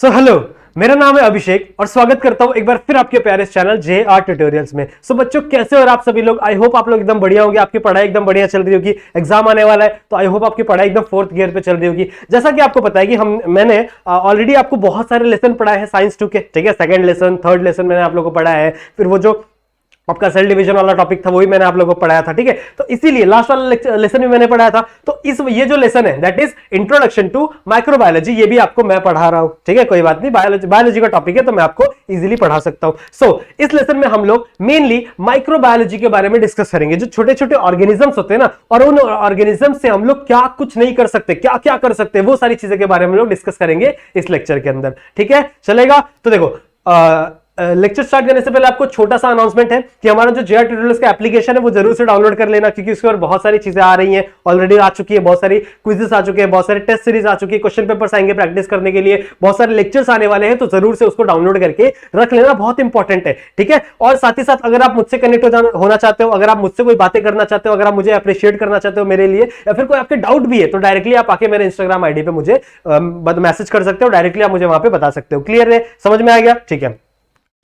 Hello, मेरा नाम है अभिषेक और स्वागत करता हूं एक बार फिर आपके प्यारे चैनल JR ट्यूटोरियल्स में। बच्चों कैसे हो और आप सभी लोग? आई होप आप लोग एकदम बढ़िया होंगे, आपकी पढ़ाई एकदम बढ़िया चल रही होगी। एग्जाम आने वाला है तो आई होप आपकी पढ़ाई एकदम 4th गियर पे चल रही होगी। जैसा कि आपको पता है कि मैंने ऑलरेडी आपको बहुत सारे लेसन पढ़ाए हैं साइंस 2 के, ठीक है। सेकंड लेसन, थर्ड लेसन मैंने आप लोगों को पढ़ाया है। फिर वो जो आपका सेल डिवीजन वाला टॉपिक था वो भी मैंने आप लोगों को पढ़ाया था, ठीक है। तो इसीलिए लास्ट वाला लेसन भी मैंने पढ़ाया था। तो ये जो लेसन है that is introduction to microbiology, ये भी आपको मैं पढ़ा रहा हूं, ठीक है। कोई बात नहीं, बायोलॉजी का टॉपिक है तो मैं आपको इजीली पढ़ा सकता हूं। सो इस लेसन में हम लोग मेनली माइक्रोबायोलॉजी के बारे में डिस्कस करेंगे। जो छोटे छोटे ऑर्गेनिजम्स होते हैं ना, और उन ऑर्गेनिज्म से हम लोग क्या कुछ नहीं कर सकते, क्या क्या कर सकते हैं, वो सारी चीजें के बारे में हम लोग डिस्कस करेंगे इस लेक्चर के अंदर, ठीक है। चलेगा? तो देखो, लेक्चर स्टार्ट करने से पहले आपको छोटा सा अनाउंसमेंट है कि हमारा जो JR ट्यूटोरियल्स का एप्लीकेशन है वो जरूर से डाउनलोड कर लेना, क्योंकि उसके ऊपर बहुत सारी चीजें आ रही हैं, ऑलरेडी आ चुकी है। बहुत सारी क्विजेस आ चुके हैं, बहुत सारे टेस्ट सीरीज आ चुकी है, क्वेश्चन पेपर्स आएंगे प्रैक्टिस करने के लिए, बहुत सारे लेक्चर्स आने वाले हैं। तो जरूर से उसको डाउनलोड करके रख लेना, बहुत इंपॉर्टेंट है, ठीक है। और साथ ही साथ अगर आप मुझसे कनेक्ट होना चाहते हो, अगर आप मुझसे कोई बातें करना चाहते हो, अगर आप मुझे अप्रिशिएट करना चाहते हो मेरे लिए, या फिर कोई आपके डाउट भी है, तो डायरेक्टली आप आके मेरे इंस्टाग्राम आईडी पे मुझे मैसेज कर सकते हो, डायरेक्टली आप मुझे वहां पे बता सकते हो। क्लियर है? समझ में आ गया? ठीक है।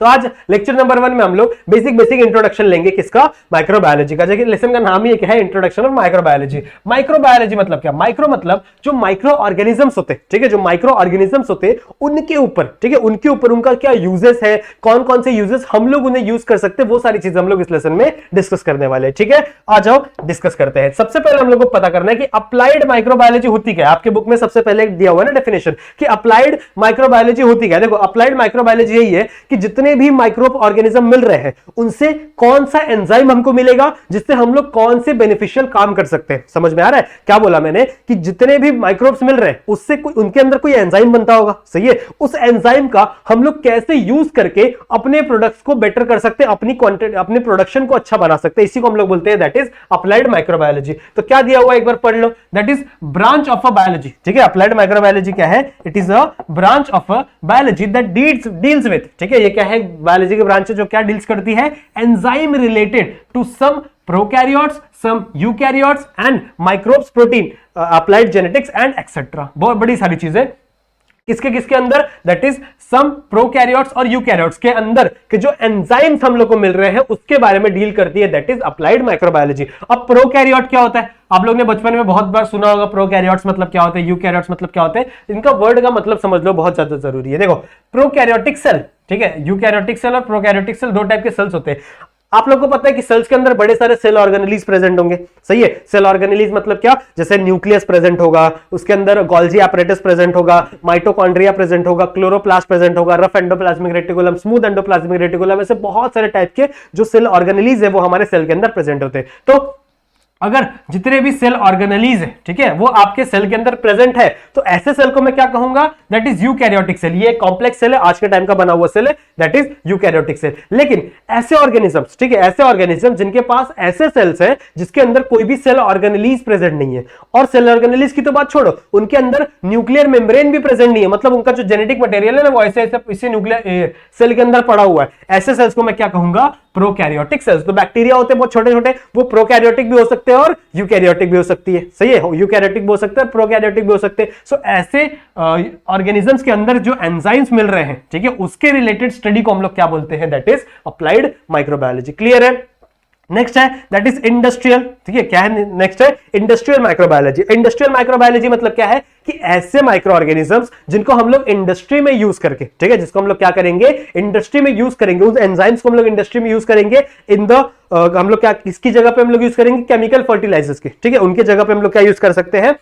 तो आज लेक्चर नंबर 1 में हम लोग बेसिक इंट्रोडक्शन लेंगे। किसका? माइक्रोबायोलॉजी का। जैसे लेसन का नाम ही क्या है, इंट्रोडक्शन ऑफ माइक्रोबायोलॉजी। माइक्रोबायोलॉजी मतलब क्या? माइक्रो मतलब जो माइक्रो ऑर्गेनिजम्स होते हैं, ठीक है। जो माइक्रो ऑर्गेनिजम्स होते हैं उनके ऊपर, ठीक है, उनके ऊपर उनका क्या यूजेस है, कौन कौन से यूजेस हम लोग उन्हें यूज कर सकते हैं, वो सारी चीजें हम लोग इस लेसन में डिस्कस करने वाले हैं, ठीक है। आ जाओ डिस्कस करते हैं। सबसे पहले हम लोग को पता करना है कि अप्लाइड माइक्रोबायोलॉजी होती क्या है। आपके बुक में सबसे पहले दिया हुआ है ना डेफिनेशन कि अप्लाइड माइक्रोबायोलॉजी होती क्या है। देखो, अप्लाइड माइक्रोबायोलॉजी यही है कि जितने भी माइक्रोब ऑर्गेनिज्म मिल रहे हैं उनसे कौन सा एंजाइम हमको मिलेगा जिससे हम लोग कौन से बेनिफिशियल काम कर सकते हैं। समझ में आ रहा है क्या बोला मैंने? कि जितने भी माइक्रोब्स मिल रहे हैं उससे कोई उनके अंदर कोई एंजाइम बनता होगा, सही है। उस एंजाइम का हम लोग कैसे यूज करके अपने प्रोडक्ट्स को बेटर कर सकते हैं, अपनी क्वांटिटी, अपने प्रोडक्शन को अच्छा बना सकते हैं। इसी को हम लोग बोलते हैं दैट इज अप्लाइड माइक्रोबायोलॉजी। तो क्या दिया हुआ एक बार पढ़ लो, that is branch of a biology, ठीक है। अप्लाइड माइक्रोबायोलॉजी क्या है? It is a branch of a biology that deals with, ठीक है। ये क्या है? बायोलॉजी की ब्रांच है जो क्या डील्स करती है? Enzyme related to some prokaryotes, some eukaryotes and microbes, protein, applied genetics and etcetera. बहुत बड़ी सारी चीजें किसके किसके अंदर? दैट इज सम प्रोकैरियोट्स और यूकैरियोट्स के अंदर के जो एंजाइम्स हम लोग को मिल रहे हैं उसके बारे में डील करती है, दैट इज अप्लाइड माइक्रोबायोलॉजी। अब प्रोकैरियोट क्या होता है? आप लोग ने बचपन में बहुत बार सुना होगा प्रोकैरियोट्स मतलब क्या होते हैं, यूकैरियोट्स मतलब क्या होते हैं। इनका वर्ड का मतलब समझ लो, बहुत ज्यादा जरूरी है। देखो, प्रोकैरियोटिक सेल, ठीक है, यूकैरियोटिक सेल और प्रोकैरियोटिक सेल, दो टाइप के सेल्स होते हैं। आप लोग को पता है कि सेल्स के अंदर बड़े सारे सेल ऑर्गेनेलीज प्रेजेंट होंगे, सही है। सेल ऑर्गेनेलीज मतलब क्या? जैसे न्यूक्लियस प्रेजेंट होगा, उसके अंदर गोल्जी एपरेटस प्रेजेंट होगा, माइटोकॉन्ड्रिया प्रेजेंट होगा, क्लोरोप्लास्ट प्रेजेंट होगा, rough endoplasmic reticulum, smooth endoplasmic reticulum, ऐसे बहुत सारे टाइप के जो सेल ऑर्गेनेलीज है वो हमारे सेल के अंदर प्रेजेंट होते हैं। तो अगर जितने भी सेल ऑर्गेनेलीज है, ठीक है, वो आपके सेल के अंदर प्रेजेंट है, तो ऐसे सेल को मैं क्या कहूंगा? That is eukaryotic cell. ये कॉम्प्लेक्स सेल है, आज के टाइम का बना हुआ सेल है, दैट इज यूकैरियोटिक सेल। लेकिन ऐसे ऑर्गेनिजम्स, ठीक है, ऐसे ऑर्गेनिज्म जिनके पास ऐसे सेल्स है जिसके अंदर कोई भी सेल ऑर्गेनेलीज प्रेजेंट नहीं है, और सेल ऑर्गेनेलीज की तो बात छोड़ो, उनके अंदर न्यूक्लियर मेम्ब्रेन भी प्रेजेंट नहीं है, मतलब उनका जो जेनेटिक मटेरियल है ना वो ऐसे ऐसे इसी न्यूक्लियर सेल के अंदर पड़ा हुआ है, ऐसे सेल्स को मैं क्या कहूंगा? Prokaryotic cells. तो बैक्टीरिया होते हैं बहुत छोटे छोटे, वो प्रोकैरियोटिक भी हो सकते हैं और यूकैरियोटिक भी हो सकती है, सही है। यूकैरियोटिक भी हो सकते हैं, प्रोकैरियोटिक भी हो सकते हैं। सो ऐसे ऑर्गेनिजम्स के अंदर जो एंजाइम्स मिल रहे हैं, ठीक है, उसके रिलेटेड स्टडी को हम लोग क्या बोलते हैं? That is applied microbiology. Clear है? नेक्स्ट है दैट इज इंडस्ट्रियल, ठीक है। क्या है नेक्स्ट? है इंडस्ट्रियल माइक्रोबायोलॉजी। इंडस्ट्रियल माइक्रोबायोलॉजी मतलब क्या है? कि ऐसे माइक्रो ऑर्गेनिजम्स जिनको हम लोग इंडस्ट्री में यूज करके, ठीक है, जिसको हम लोग क्या करेंगे? इंडस्ट्री में यूज करेंगे, उस एंजाइम्स को हम लोग इंडस्ट्री में यूज करेंगे इन द हम लोग क्या, किसकी जगह पे हम लोग यूज करेंगे? केमिकल फर्टिलाइजर्स की, ठीक है, उनके जगह पे हम लोग क्या यूज कर सकते हैं?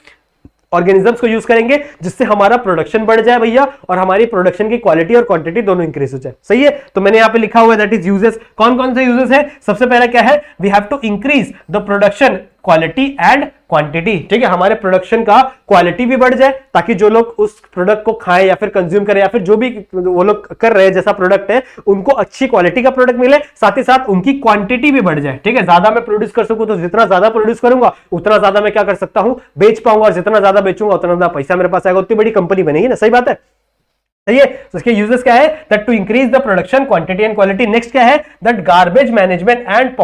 ऑर्गेनिजम्स को यूज करेंगे जिससे हमारा प्रोडक्शन बढ़ जाए भैया, और हमारी प्रोडक्शन की क्वालिटी और क्वांटिटी दोनों इंक्रीज हो जाए, सही है। तो मैंने यहां पे लिखा हुआ है दैट इज यूजेस। कौन कौन से यूजेस है? सबसे पहला क्या है? We have to increase the production quality and quantity, ठीक है। हमारे प्रोडक्शन का क्वालिटी भी बढ़ जाए ताकि जो लोग उस प्रोडक्ट को खाएं या फिर कंज्यूम करें या फिर जो भी वो लोग कर रहे हैं जैसा प्रोडक्ट है, उनको अच्छी क्वालिटी का प्रोडक्ट मिले, साथ ही साथ उनकी क्वांटिटी भी बढ़ जाए, ठीक है। ज्यादा मैं प्रोड्यूस कर सकूं तो जितना ज्यादा प्रोड्यूस करूंगा उतना ज्यादा मैं क्या कर सकता हूं? बेच पाऊंगा, और जितना ज्यादा बेचूंगा उतना ज्यादा पैसा मेरे पास आएगा, उतनी बड़ी कंपनी बनेगी ना, सही बात है। सही है। तो इसके यूजेस क्या है? That to increase the production quantity and quality. Next क्या है? That garbage management and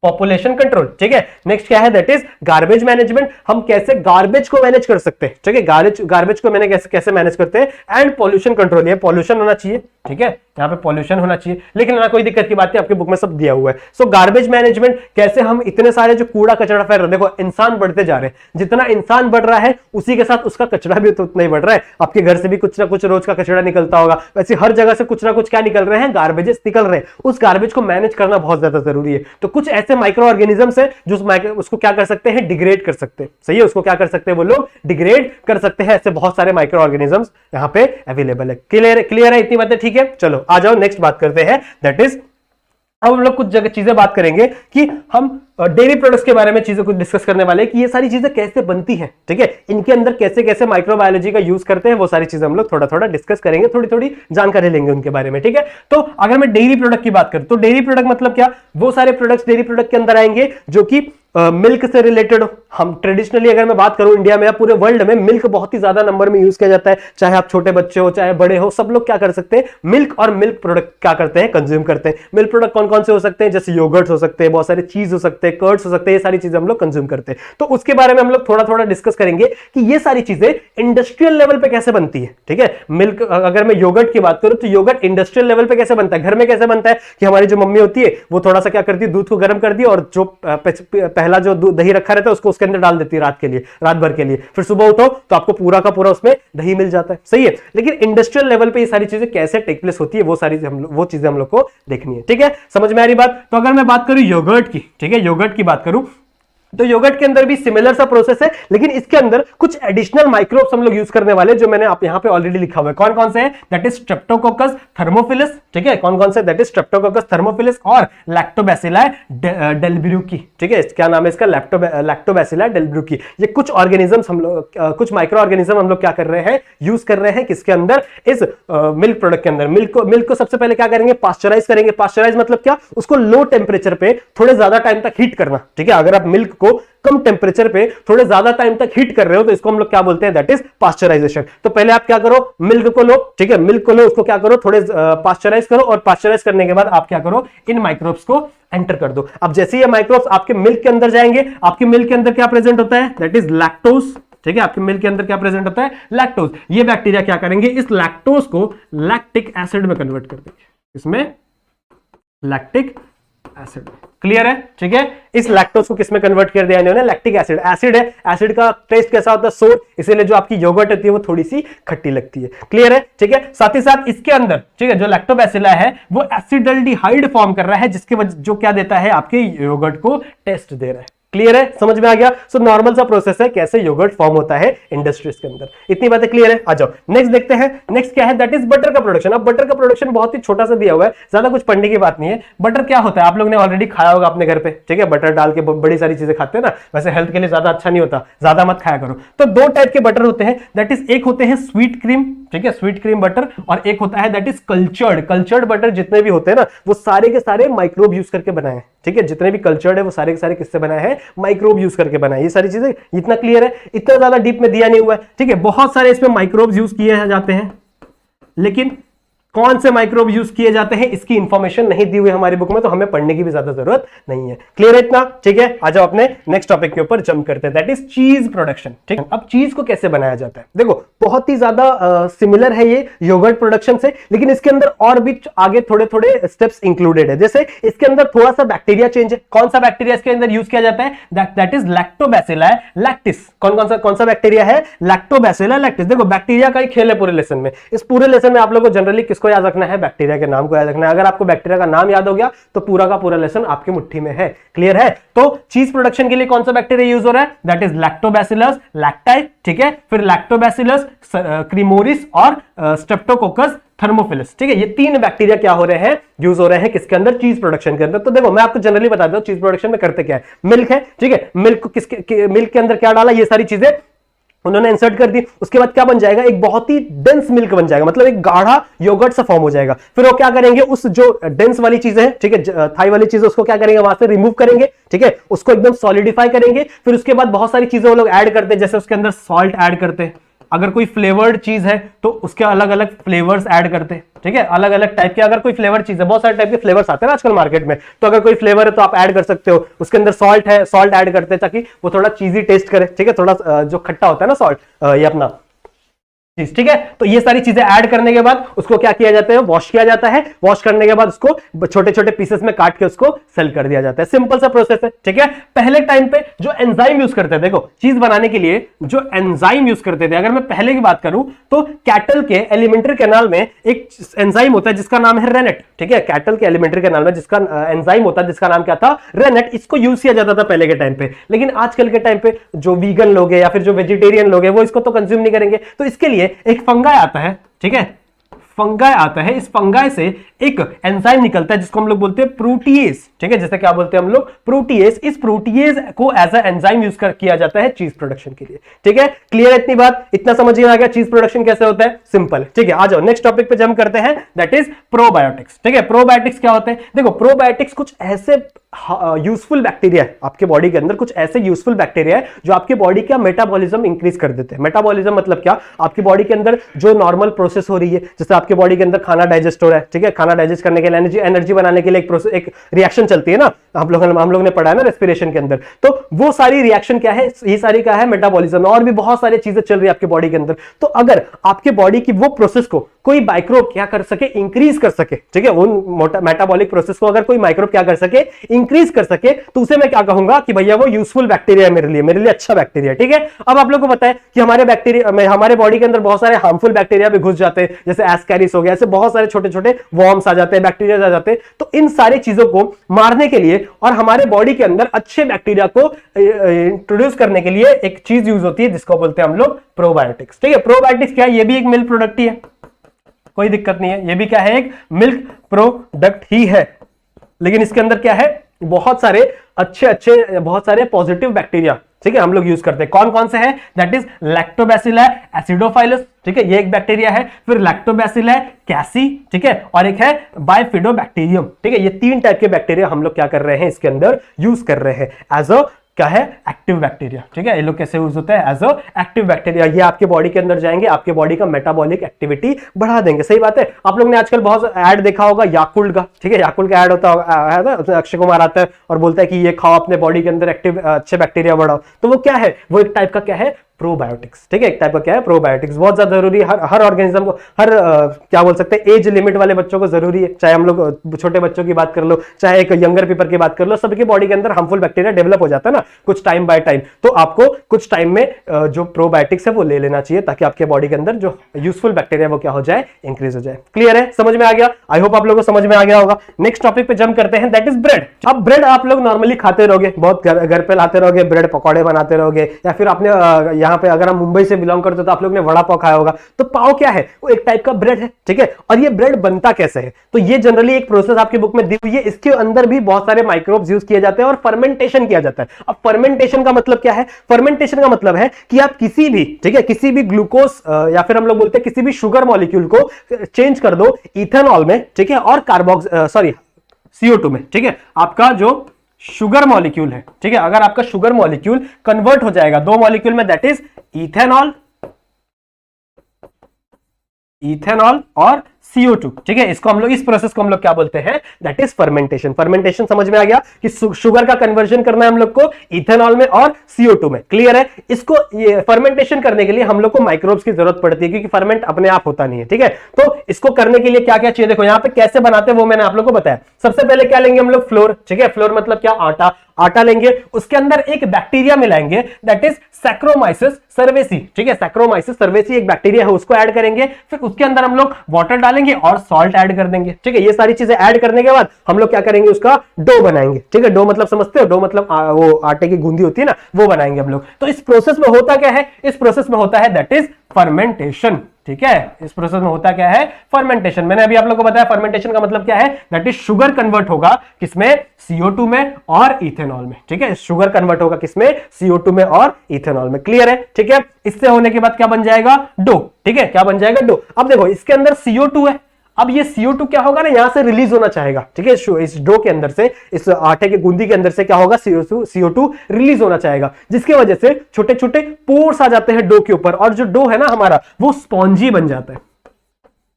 population control, ठीक है। नेक्स्ट क्या है, दैट इज गार्बेज मैनेजमेंट, हम कैसे गार्बेज को मैनेज कर सकते हैं, ठीक है, गार्बेज को मैंने कैसे मैनेज करते हैं। एंड पॉल्यूशन कंट्रोल, ये पॉल्यूशन होना चाहिए, ठीक है, यहाँ पे पॉल्यूशन होना चाहिए, लेकिन ना कोई दिक्कत की बात है, आपके बुक में सब दिया हुआ है। सो गार्बेज मैनेजमेंट, कैसे हम इतने सारे जो कूड़ा कचरा फैल रहा है, देखो इंसान बढ़ते जा रहे हैं, जितना इंसान बढ़ रहा है उसी के साथ उसका कचरा भी तो उतना ही बढ़ रहा है। आपके घर से भी कुछ ना कुछ रोज का कचरा निकलता होगा, वैसे हर जगह से कुछ ना कुछ क्या निकल रहे हैं, गार्बेजेस निकल रहे हैं। उस गार्बेज को मैनेज करना बहुत ज्यादा जरूरी है। तो कुछ ऐसे माइक्रो ऑर्गेनिजम्स है जो उसको क्या कर सकते हैं, डिग्रेड कर सकते हैं, सही है, उसको क्या कर सकते हैं वो लोग, डिग्रेड कर सकते हैं। ऐसे बहुत सारे माइक्रो ऑर्गेनिजम्स यहाँ पे अवेलेबल है। क्लियर है इतनी बातें, ठीक है। चलो आ जाओ नेक्स्ट बात करते हैं, दैट इज अब हम लोग कुछ जगह चीजें बात करेंगे कि हम डेयरी प्रोडक्ट्स के बारे में चीजें कुछ डिस्कस करने वाले हैं कि ये सारी चीजें कैसे बनती हैं, ठीक है, इनके अंदर कैसे कैसे माइक्रोबायोलॉजी का यूज करते हैं, वो सारी चीजें हम लोग थोड़ा थोड़ा डिस्कस करेंगे, थोड़ी थोड़ी जानकारी लेंगे उनके बारे में, ठीक है। तो अगर मैं डेयरी प्रोडक्ट की बात करूं तो डेयरी प्रोडक्ट मतलब क्या, वो सारे प्रोडक्ट्स डेयरी प्रोडक्ट के अंदर आएंगे जो कि मिल्क से रिलेटेड हो। हम ट्रेडिशनली अगर मैं बात करूं इंडिया में या पूरे वर्ल्ड में मिल्क बहुत ही ज्यादा नंबर में यूज किया जाता है, चाहे आप छोटे बच्चे हो चाहे बड़े हो, सब लोग क्या कर सकते हैं, मिल्क और मिल्क प्रोडक्ट क्या करते हैं, कंज्यूम करते हैं। मिल्क प्रोडक्ट कौन कौन से हो सकते हैं, जैसे योगर्ट्स हो सकते हैं, बहुत सारे चीज हो सकते हैं, कर्ड्स हो सकते हैं, ये सारी चीजें हम लोग कंज्यूम करते हैं। तो उसके बारे में हम लोग थोड़ा थोड़ा डिस्कस करेंगे कि ये सारी चीजें इंडस्ट्रियल लेवल पे कैसे बनती है, ठीक है। मिल्क, अगर मैं योगर्ट की बात करूं तो योगर्ट इंडस्ट्रियल लेवल पे कैसे बनता है, घर में कैसे बनता है कि हमारी जो मम्मी होती है वो थोड़ा सा क्या करती है, दूध को गर्म कर दिया और जो पहला जो दही रखा रहता है उसको उसके अंदर डाल देती है रात भर के लिए, फिर सुबह उठो तो आपको पूरा का पूरा उसमें दही मिल जाता है, सही है। लेकिन इंडस्ट्रियल लेवल पे ये सारी चीजें कैसे टेक प्लेस होती है, वो चीजें हम लोग को देखनी है, ठीक है। समझ में आ रही बात। तो अगर मैं बात करूं योगर्ट की, ठीक है, योगर्ट की बात करूं तो योगर्ट के अंदर भी सिमिलर सा प्रोसेस है, लेकिन इसके अंदर कुछ एडिशनल माइक्रोब्स हम लोग यूज करने वाले, जो मैंने आप यहां पे ऑलरेडी लिखा हुआ है। कौन कौन से हैं, दैट इज स्ट्रेप्टोकोकस थर्मोफिलस, ठीक है, कौन कौन से, दैट इज स्ट्रेप्टोकोकस थर्मोफिलस और लैक्टोबैसिलाई डेल्ब्रूकी, ठीक है, क्या नाम है इसका, लैक्टोबैसिलाई डेल्ब्रूकी। ये कुछ ऑर्गेनिजम्स हम लोग, कुछ माइक्रो ऑर्गेनिज्म हम लोग क्या कर रहे हैं, यूज कर रहे हैं किसके अंदर, इस मिल्क प्रोडक्ट के अंदर। मिल्क को सबसे पहले क्या करेंगे, पास्चराइज करेंगे। पास्चराइज मतलब क्या, उसको लो टेम्परेचर पे थोड़े ज्यादा टाइम तक हीट करना, ठीक है। अगर आप मिल्क को कम टेम्परेचर पे थोड़े ज्यादा टाइम तक हीट कर रहे हो तो इसको हम लोग क्या बोलते हैं, दैट इज पास्चराइजेशन। तो पहले आप क्या करो, मिल्क को लो, ठीक है, मिल्क को लो, उसको क्या करो, थोड़े पास्चराइज करो, और पास्चराइज करने के बाद आप क्या करो, इन माइक्रोब्स को एंटर कर दो। अब जैसे ये माइक्रोब्स आपके मिल्क के अंदर जाएंगे, आपके मिल्क के अंदर क्या प्रेजेंट होता है, दैट इज लैक्टोज, ठीक है, आपके मिल्क के अंदर क्या प्रेजेंट होता है, लैक्टोज। ये बैक्टीरिया क्या करेंगे, इस लैक्टोज को लैक्टिक एसिड में कन्वर्ट कर देंगे, इसमें लैक्टिक एसिड। क्लियर है, ठीक है। इस लैक्टोज को किसमें कन्वर्ट कर दिया इन्होंने, लैक्टिक एसिड। एसिड है, एसिड का टेस्ट कैसा होता है, सोर, इसीलिए जो आपकी योगर्ट होती है वो थोड़ी सी खट्टी लगती है। क्लियर है, ठीक है। साथ ही साथ इसके अंदर, ठीक है, जो लैक्टोबैसिलाई है वो एसिडल्डिहाइड फॉर्म कर रहा है, जिसकी वजह जो क्या देता है, आपके योगर्ट को टेस्ट दे रहा है। क्लियर है, समझ में आ गया। सो नॉर्मल सा प्रोसेस है कैसे योगर्ट फॉर्म होता है इंडस्ट्रीज के अंदर। इतनी बातें क्लियर है। आ जाओ नेक्स्ट देखते हैं। नेक्स्ट क्या है, दैट इज बटर का प्रोडक्शन। अब बटर का प्रोडक्शन बहुत ही छोटा सा दिया हुआ है, ज्यादा कुछ पढ़ने की बात नहीं है। बटर क्या होता है, आप लोग ने ऑलरेडी खाया होगा अपने घर पे, ठीक है, बटर डाल के बड़ी सारी चीजें खाते हैं ना, वैसे हेल्थ के लिए ज्यादा अच्छा नहीं होता, ज्यादा मत खाया करो। तो दो टाइप के बटर होते हैं, दैट इज एक होते हैं स्वीट क्रीम, ठीक है, स्वीट क्रीम बटर, और एक होता है दैट इज कल्चर्ड बटर। जितने भी होते हैं ना वो सारे के सारे माइक्रोब यूज करके बनाए हैं, ठीक है, जितने भी कल्चर्ड है वो सारे के सारे किससे बनाए हैं, माइक्रोब यूज करके बनाए। ये सारी चीजें इतना क्लियर है, इतना ज्यादा डीप में दिया नहीं हुआ है, ठीक है। बहुत सारे इसमें माइक्रोब्स यूज किए जाते हैं, लेकिन कौन से माइक्रोब यूज किए जाते हैं इसकी इंफॉर्मेशन नहीं दी हुई हमारी बुक में, तो हमें पढ़ने की भी ज्यादा जरूरत नहीं है। क्लियर है इतना, ठीक है। आ जाओ अपने नेक्स्ट टॉपिक के ऊपर जंप करते हैं, दैट इज चीज प्रोडक्शन, ठीक है। अब चीज को कैसे बनाया जाता है, देखो बहुत ही ज्यादा सिमिलर है ये योगर्ट प्रोडक्शन से, लेकिन इसके अंदर और भी आगे थोड़े थोड़े स्टेप्स इंक्लूडेड है। जैसे इसके अंदर थोड़ा सा बैक्टीरिया चेंज है। कौन सा बैक्टीरिया इसके अंदर यूज किया जाता है, दैट इज लैक्टोबैसिलाई लैक्टिस। कौन सा बैक्टीरिया है, लैक्टोबैसिलाई लैक्टिस। देखो बैक्टीरिया का ही खेल है पूरे लेसन में। इस पूरे लेसन में आप लोगों को जनरली किसको याद रखना है, बैक्टीरिया के नाम को याद रखना है। अगर आपको बैक्टीरिया का नाम याद हो गया तो पूरा का पूरा लेसन आपकी मुट्ठी में है। क्लियर है। तो चीज प्रोडक्शन के लिए कौन सा बैक्टीरिया यूज हो रहा है, दैट इज लैक्टोबैसिलस लैक्टाई, ठीक है, फिर लैक्टोबैसिलस क्रीमोरिस और स्ट्रेप्टोकोकस थर्मोफिलस, ठीक है। ये तीन बैक्टीरिया क्या हो रहे हैं, यूज हो रहे हैं किसके अंदर, चीज प्रोडक्शन के अंदर। तो देखो मैं आपको जनरली बता दूं चीज प्रोडक्शन में करते क्या है, मिल्क है, ठीक है, मिल्क के अंदर क्या डाला, ये सारी चीजें उन्होंने इंसर्ट कर दी। उसके बाद क्या बन जाएगा, एक बहुत ही डेंस मिल्क बन जाएगा, मतलब एक गाढ़ा योगर्ट सा फॉर्म हो जाएगा। फिर वो क्या करेंगे, उस जो डेंस वाली चीजें हैं, ठीक है, थाई वाली चीजें, उसको क्या करेंगे, वहां से रिमूव करेंगे, ठीक है, उसको एकदम सॉलिडिफाई करेंगे। फिर उसके बाद बहुत सारी चीजें वो लोग ऐड करते हैं, जैसे उसके अंदर सॉल्ट ऐड करते हैं, अगर कोई फ्लेवर्ड चीज है तो उसके अलग अलग फ्लेवर्स ऐड करते हैं, ठीक है, अलग अलग टाइप के, अगर कोई फ्लेवर चीज है, बहुत सारे टाइप के फ्लेवर्स आते हैं ना आजकल मार्केट में, तो अगर कोई फ्लेवर है तो आप ऐड कर सकते हो, उसके अंदर सॉल्ट है, सॉल्ट ऐड करते हैं ताकि वो थोड़ा चीजी टेस्ट करे, ठीक है, थोड़ा जो खट्टा होता है ना सॉल्ट, ये अपना चीज, ठीक है। तो ये सारी चीजें ऐड करने के बाद उसको क्या किया जाता है, वॉश किया जाता है, वॉश करने के बाद उसको छोटे छोटे पीसेस में काट के उसको सेल कर दिया जाता है। सिंपल सा प्रोसेस है, ठीक है। पहले टाइम पे जो एंजाइम यूज करते थे, देखो चीज बनाने के लिए जो एंजाइम यूज करते थे, अगर मैं पहले की बात करूं तो कैटल के एलिमेंट्री कैनाल में एक एंजाइम होता है जिसका नाम है रेनेट, ठीक है, कैटल के एलिमेंट्री कैनाल में जिसका एंजाइम होता है जिसका नाम क्या था, रेनेट। इसको यूज किया जाता था पहले के टाइम पे, लेकिन आजकल के टाइम पे जो वीगन लोग हैं या फिर जो वेजिटेरियन लोग हैं वो इसको तो कंज्यूम नहीं करेंगे, तो इसके लिए एक फंगाई आता है, ठीक है, फंगाई आता है, इस फंगाई से एक एंजाइम निकलता है जिसको हम लोग बोलते हैं प्रोटीएज, ठीक है, जैसे क्या बोलते हैं हम लोग, प्रोटीएज। इस प्रोटीएज को एज अ एंजाइम यूज किया जाता है चीज प्रोडक्शन के लिए, ठीक है। क्लियर है इतनी बात, इतना समझ में आ गया चीज प्रोडक्शन कैसे होता है, सिंपल, ठीक है। आ जाओ नेक्स्ट टॉपिक पे जंप करते हैं, दैट इज प्रोबायोटिक्स, ठीक है। प्रोबायोटिक्स क्या होते हैं, देखो प्रोबायोटिक्स कुछ ऐसे यूजफुल बैक्टीरिया है आपके बॉडी के अंदर, कुछ ऐसे यूजफुल बैक्टीरिया है जो आपकी बॉडी का मेटाबॉलिज्म इंक्रीज कर देते हैं। मेटाबॉलिज्म मतलब क्या, आपकी बॉडी के अंदर जो नॉर्मल प्रोसेस हो रही है, जैसे आपके बॉडी के अंदर खाना डाइजेस्ट हो रहा है, ठीक है, खाना डाइजेस्ट करने के लिए एनर्जी बनाने के लिए एक रिएक्शन चलती है ना, हम लोग ने पढ़ा है ना रेस्पिरेशन के अंदर, तो वो सारी रिएक्शन क्या है, ये सारी क्या है, मेटाबॉलिज्म। और भी बहुत सारी चीजें चल रही है आपके बॉडी के अंदर, तो अगर आपके बॉडी की वो प्रोसेस को कोई माइक्रोब क्या कर सके, इंक्रीज कर सके, ठीक है, उन मेटाबॉलिक प्रोसेस को अगर कोई माइक्रोब क्या कर सके, इंक्रीज कर सके, तो उसे मैं क्या कहूंगा कि भैया वो यूजफुल बैक्टीरिया है मेरे लिए अच्छा बैक्टीरिया, ठीक है। अब आप लोगों को पता है कि हमारे बैक्टीरिया, हमारे बॉडी के अंदर बहुत सारे हार्मफुल बैक्टीरिया भी घुस जाते हैं, जैसे एस्कैरिस हो गया, ऐसे बहुत सारे छोटे छोटे वॉर्म्स आ जाते हैं, बैक्टीरिया आ जाते हैं। तो इन सारी चीजों को मारने के लिए और हमारे बॉडी के अंदर अच्छे बैक्टीरिया को इंट्रोड्यूस करने के लिए एक चीज यूज होती है जिसको बोलते हैं हम लोग प्रोबायोटिक्स, ठीक है। प्रोबायोटिक्स क्या है, ये भी एक मिल्क प्रोडक्ट ही है, कोई दिक्कत नहीं है, ये भी क्या है, एक मिल्क प्रोडक्ट ही है, लेकिन इसके अंदर क्या है, बहुत सारे अच्छे बहुत सारे पॉजिटिव बैक्टीरिया, ठीक है, हम लोग यूज करते हैं। कौन कौन से हैं, दैट इज लैक्टोबैसिला एसिडोफाइलस, ठीक है, ये एक बैक्टीरिया है, फिर लैक्टोबैसिला कैसी, ठीक है, और एक है बाइफिडोबैक्टीरियम, ठीक है। ये 3 टाइप के बैक्टीरिया हम लोग क्या कर रहे हैं, इसके अंदर यूज कर रहे हैं एज अ क्या है, एक्टिव बैक्टीरिया, ठीक है। ये लोग कैसे यूज होते हैं, एज अ एक्टिव बैक्टीरिया। ये आपके बॉडी के अंदर जाएंगे, आपके बॉडी का मेटाबॉलिक एक्टिविटी बढ़ा देंगे। सही बात है, आप लोग ने आजकल बहुत ऐड देखा होगा याकुल्ट का, ठीक है, याकुल्ट का ऐड होता है, उसमें अक्षय कुमार आता है और बोलता है कि ये खाओ, अपने बॉडी के अंदर एक्टिव अच्छे बैक्टीरिया बढ़ाओ। तो वो क्या है, वो एक टाइप का क्या है, प्रोबायोटिक्स, ठीक है, एक टाइप का क्या है, प्रोबायोटिक्स। बहुत ज्यादा जरूरी है, हर ऑर्गेनिज्म को, हर क्या बोल सकते हैं, एज लिमिट वाले बच्चों को जरूरी है, चाहे हम लोग छोटे बच्चों की बात कर लो, चाहे एक यंगर पीपल की बात कर लो, सबके बॉडी के अंदर हार्मफुल बैक्टीरिया डेवलप हो जाता है ना कुछ टाइम बाय टाइम, तो आपको कुछ टाइम में जो प्रोबायोटिक्स है वो ले लेना चाहिए ताकि आपके बॉडी के अंदर जो यूजफुल बैक्टीरिया वो क्या हो जाए, इंक्रीज हो जाए। क्लियर है, समझ में आ गया, आई होप आप लोगों को समझ में आ गया होगा। नेक्स्ट टॉपिक पे जंप करते हैं, दैट इज ब्रेड। अब ब्रेड आप लोग नॉर्मली खाते रहोगे, बहुत घर पे लाते रहोगे, ब्रेड पकौड़े बनाते रहोगे, या फिर आपने यहाँ पे अगर हम मुंबई से बिलोंग करते हो तो आप लोग ने वड़ा पाव खाया होगा। तो पाव क्या है, वो एक टाइप का ब्रेड है, ठीक है। और ये ब्रेड बनता कैसे है, तो ये जनरली एक प्रोसेस आपकी बुक में दी हुई है, इसके अंदर भी बहुत सारे माइक्रोब्स यूज किए जाते हैं और फर्मेंटेशन किया जाता है। अब फर्मेंटेशन का मतलब क्या है, फर्मेंटेशन का मतलब है कि आप किसी भी, ठीक है, किसी भी ग्लूकोज या फिर हम लोग बोलते हैं किसी भी शुगर मॉलिक्यूल को चेंज कर दो इथेनॉल में, ठीक है, और CO2 में, ठीक है। आपका जो शुगर मॉलिक्यूल है, ठीक है, अगर आपका शुगर मॉलिक्यूल कन्वर्ट हो जाएगा 2 मॉलिक्यूल में, दैट इज इथेनॉल और CO2, ठीक है। इसको हम लोग, इस प्रोसेस को हम लोग क्या बोलते हैं, दैट इज फर्मेंटेशन। फर्मेंटेशन समझ में आ गया कि शुगर का कन्वर्जन करना है हम लोग को इथेनॉल में और CO2 में। क्लियर है, इसको ये फर्मेंटेशन करने के लिए हम लोग को माइक्रोब्स की जरूरत पड़ती है क्योंकि फर्मेंट अपने आप होता नहीं है, ठीक है। तो इसको करने के लिए क्या क्या चाहिए, देखो यहाँ पे कैसे बनाते हैं वो मैंने आप लोग को बताया। सबसे पहले क्या लेंगे हम लोग, फ्लोर, ठीक है, फ्लोर मतलब क्या, आटा लेंगे, उसके अंदर एक बैक्टीरिया मिलाएंगे, दैट इज सैक्रोमाइसिस सर्वेसी, ठीक है। सैक्रोमाइसिस सर्वेसी एक बैक्टीरिया है, उसको ऐड करेंगे, फिर उसके अंदर हम लोग वाटर डालेंगे और सॉल्ट ऐड कर देंगे, ठीक है। ये सारी चीजें ऐड करने के बाद हम लोग क्या करेंगे, उसका डो बनाएंगे, ठीक है। डो मतलब समझते हो, डो मतलब वो आटे की गूंदी होती है ना, वो बनाएंगे हम लोग। तो इस प्रोसेस में होता क्या है, इस प्रोसेस में होता है दैट इज फर्मेंटेशन, ठीक है। इस प्रोसेस में होता क्या है, फर्मेंटेशन। मैंने अभी आप लोगों को बताया फर्मेंटेशन का मतलब क्या है, दैट इज शुगर कन्वर्ट होगा किसमें, CO2 में और इथेनॉल में, ठीक है। शुगर कन्वर्ट होगा किसमें, CO2 में और इथेनॉल में। क्लियर है, ठीक है। इससे होने के बाद क्या बन जाएगा, डो, ठीक है, क्या बन जाएगा, डो। अब देखो इसके अंदर CO2 है, अब ये CO2 क्या होगा ना, यहां से रिलीज होना चाहेगा, ठीक है, इस डो के अंदर से, इस आटे की गूंदी के अंदर से क्या होगा, CO2 रिलीज होना चाहेगा, जिसकी वजह से छोटे छोटे पोर्स आ जाते हैं डो के ऊपर, और जो डो है ना हमारा वो स्पॉन्जी बन जाता है।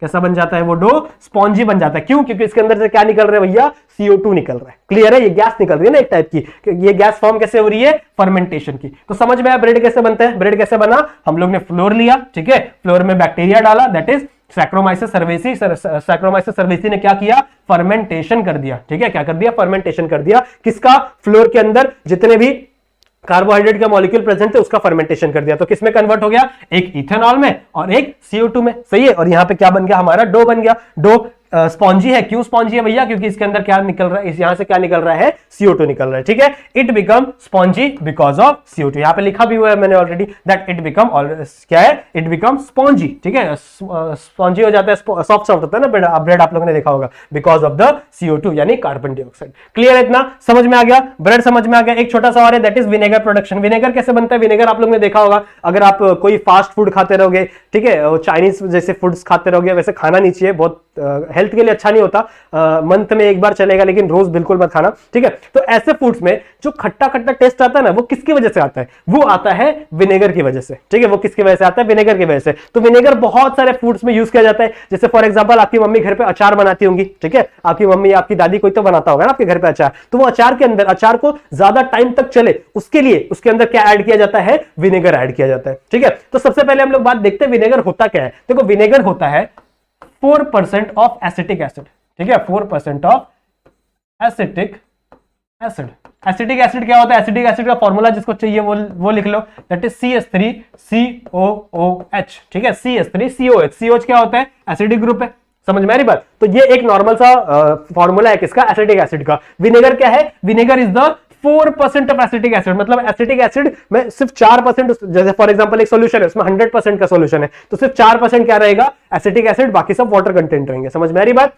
कैसा बन जाता है वो डो, स्पॉन्जी बन जाता है। क्यों? क्योंकि इसके अंदर से क्या निकल रहा है भैया, CO2 निकल रहा है। क्लियर है? ये गैस निकल रही है ना एक टाइप की। ये गैस फॉर्म कैसे हो रही है, फर्मेंटेशन की। तो समझ में आया ब्रेड कैसे बनता है। ब्रेड कैसे बना, हम लोग ने फ्लोर लिया, ठीक है, फ्लोर में बैक्टीरिया डाला, that is Saccharomyces cerevisiae. Saccharomyces cerevisiae ने क्या किया, फर्मेंटेशन कर दिया, ठीक है, क्या कर दिया, फर्मेंटेशन कर दिया। किसका, फ्लोर के अंदर जितने भी कार्बोहाइड्रेट का मॉलिक्यूल प्रेजेंट है उसका फर्मेंटेशन कर दिया। तो किसमें कन्वर्ट हो गया, एक इथेनॉल में और एक CO2 में। सही है। और यहां पे क्या बन गया, हमारा डो बन गया। डो स्पॉन्जी है। क्यों स्पॉन्जी है भैया, क्योंकि इसके अंदर क्या निकल रहा है, इस यहां से क्या निकल रहा है, CO2 निकल रहा है, ठीक है। It become spongy because of CO2। यहां पे लिखा भी हुआ है मैंने ऑलरेडी, दैट इट बिकम, क्या है, इट बिकम स्पॉन्जी, ठीक है, स्पॉन्जी हो जाता है, सॉफ्ट सॉफ्ट होता है ना ब्रेड आप लोगों ने देखा होगा, बिकॉज ऑफ द CO2 यानी कार्बन डाइऑक्साइड। क्लियर है, इतना समझ में आ गया, ब्रेड समझ में आ गया। एक छोटा सा और है, that is vinegar production. Vinegar कैसे बनता है, विनेगर आप लोगों ने देखा होगा, अगर आप कोई फास्ट फूड खाते रहोगे, ठीक है, चाइनीज जैसे फूड्स खाते रहोगे, वैसे खाना नहीं चाहिए, बहुत हेल्थ के लिए अच्छा नहीं होता, मंथ में एक बार चलेगा, लेकिन रोज बिल्कुल मत खाना, ठीक है। तो ऐसे फूड्स में जो खट्टा खट्टा टेस्ट आता है ना, वो किसकी वजह से आता है, वो आता है विनेगर की वजह से, ठीक है, वो किसकी वजह से आता है, विनेगर की वजह से। तो विनेगर बहुत सारे फूड्स में यूज किया जाता है। जैसे फॉर एग्जांपल आपकी मम्मी घर पे अचार बनाती होंगी, ठीक है, आपकी मम्मी, आपकी दादी, कोई तो बनाता होगा ना आपके घर पे अचार, तो वो अचार के अंदर, अचार को ज्यादा टाइम तक चले उसके लिए उसके अंदर क्या ऐड किया जाता है, विनेगर ऐड किया जाता है, ठीक है। तो सबसे पहले हम लोग बात देखते हैं विनेगर होता क्या है। देखो विनेगर होता है 4% ऑफ एसिटिक एसिड, ठीक है, 4% of acetic acid. Acetic acid क्या होता है, एसिटिक एसिड का फॉर्मूला जिसको चाहिए वो लिख लो, दैट इज CH3COOH, ठीक है, CH3COOH। COH क्या होता है, एसिडिक ग्रुप है। समझ में आ रही बात। तो ये एक नॉर्मल सा फॉर्मूला है किसका, एसिटिक एसिड का। विनेगर क्या है, vinegar is the 4% of acetic acid. मतलब एसिटिक एसिड में सिर्फ 4%, जैसे फॉर एग्जांपल एक सॉल्यूशन है उसमें 100% का सॉल्यूशन है, तो सिर्फ 4% क्या रहेगा, एसिटिक एसिड, बाकी सब वाटर कंटेंट रहेंगे। समझ में आ रही बात।